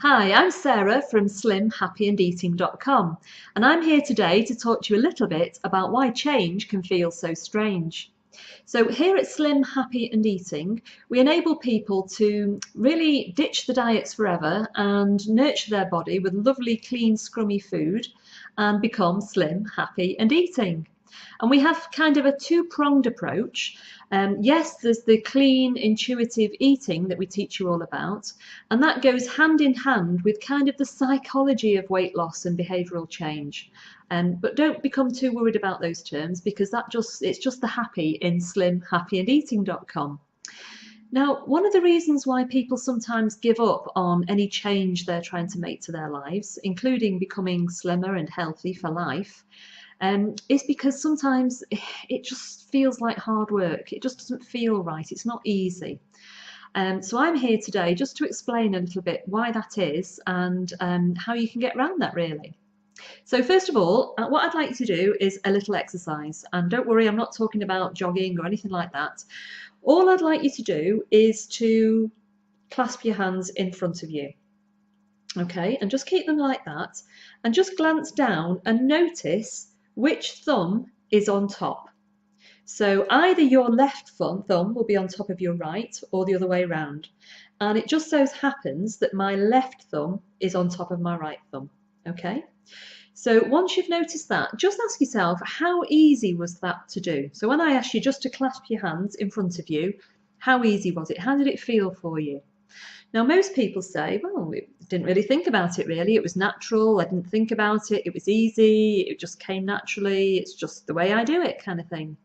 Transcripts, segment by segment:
Hi, I'm Sarah from slimhappyandeating.com, and I'm here today to talk to you a little bit about why change can feel so strange. So here at Slim, Happy and Eating, we enable people to really ditch the diets forever and nurture their body with lovely, clean, scrummy food and become slim, happy and eating. And we have kind of a two-pronged approach. Yes, there's the clean, intuitive eating that we teach you all about, and that goes hand in hand with kind of the psychology of weight loss and behavioural change. But don't become too worried about those terms, because it's just the happy in slimhappyandeating.com. Now, one of the reasons why people sometimes give up on any change they're trying to make to their lives, including becoming slimmer and healthy for life, is because sometimes it just feels like hard work. It just doesn't feel right. It's not easy. So I'm here today just to explain a little bit why that is and how you can get around that, really. So first of all, what I'd like you to do is a little exercise. And don't worry, I'm not talking about jogging or anything like that. All I'd like you to do is to clasp your hands in front of you. Okay, and just keep them like that. And just glance down and notice which thumb is on top. So either your left thumb will be on top of your right or the other way around. And it just so happens that my left thumb is on top of my right thumb. Okay, so once you've noticed that, just ask yourself, how easy was that to do? So when I asked you just to clasp your hands in front of you, how easy was it? How did it feel for you? Now, most people say, well, I didn't really think about it, really. It was natural. I didn't think about it. It was easy. It just came naturally. It's just the way I do it, kind of thing.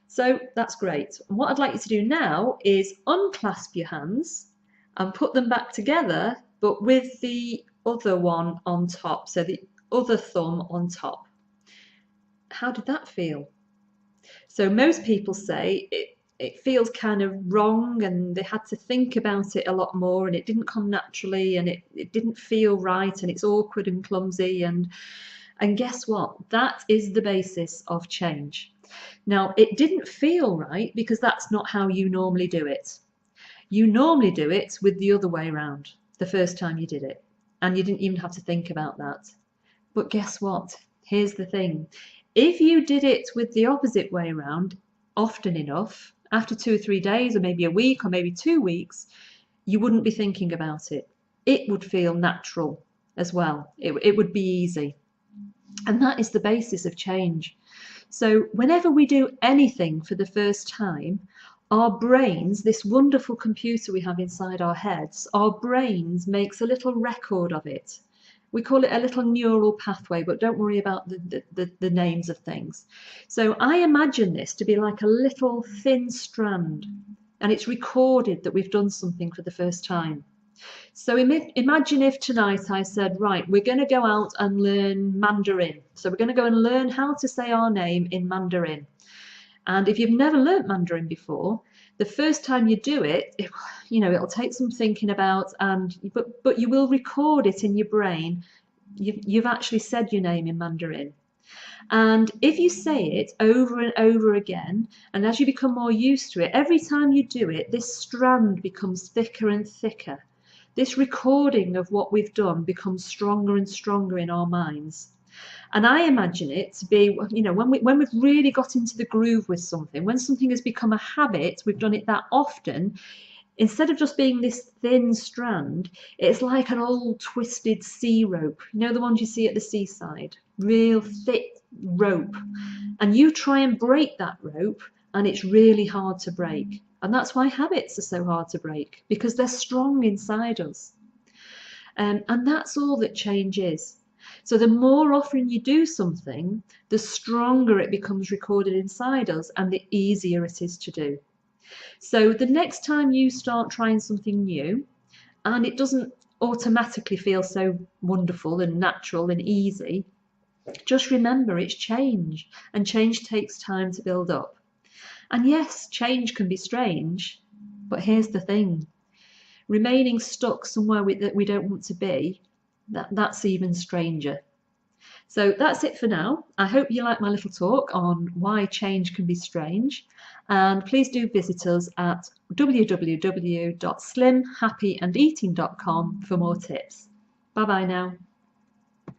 So that's great. And what I'd like you to do now is unclasp your hands and put them back together, but with the other one on top. So the other thumb on top. How did that feel? So most people say it feels kind of wrong, and they had to think about it a lot more, and it didn't come naturally, and it didn't feel right, and it's awkward and clumsy, and guess what? That is the basis of change. Now, it didn't feel right because that's not how you normally do it. You normally do it with the other way around the first time you did it, and you didn't even have to think about that. But guess what? Here's the thing. If you did it with the opposite way around often enough, after 2 or 3 days, or maybe a week, or maybe 2 weeks, you wouldn't be thinking about it. It would feel natural as well. It would be easy. And that is the basis of change. So whenever we do anything for the first time, our brains, this wonderful computer we have inside our heads, our brains makes a little record of it. We call it a little neural pathway, but don't worry about the names of things. So I imagine this to be like a little thin strand, and it's recorded that we've done something for the first time. So imagine if tonight I said, right, we're going to go out and learn Mandarin. So we're going to go and learn how to say our name in Mandarin. And if you've never learnt Mandarin before, the first time you do it, it'll take some thinking about, but you will record it in your brain. You've actually said your name in Mandarin. And if you say it over and over again, and as you become more used to it, every time you do it, this strand becomes thicker and thicker. This recording of what we've done becomes stronger and stronger in our minds. And I imagine it to be, when we've really got into the groove with something, when something has become a habit, we've done it that often, instead of just being this thin strand, it's like an old twisted sea rope. You know, the ones you see at the seaside, real thick rope. And you try and break that rope, and it's really hard to break. And that's why habits are so hard to break, because they're strong inside us. And that's all that change is. So the more often you do something, the stronger it becomes recorded inside us, and the easier it is to do. So the next time you start trying something new, and it doesn't automatically feel so wonderful and natural and easy, just remember it's change, and change takes time to build up. And yes, change can be strange, but here's the thing. Remaining stuck somewhere that we don't want to be, that's even stranger. So that's it for now. I hope you like my little talk on why change can be strange, and please do visit us at www.slimhappyandeating.com for more tips. Bye bye now.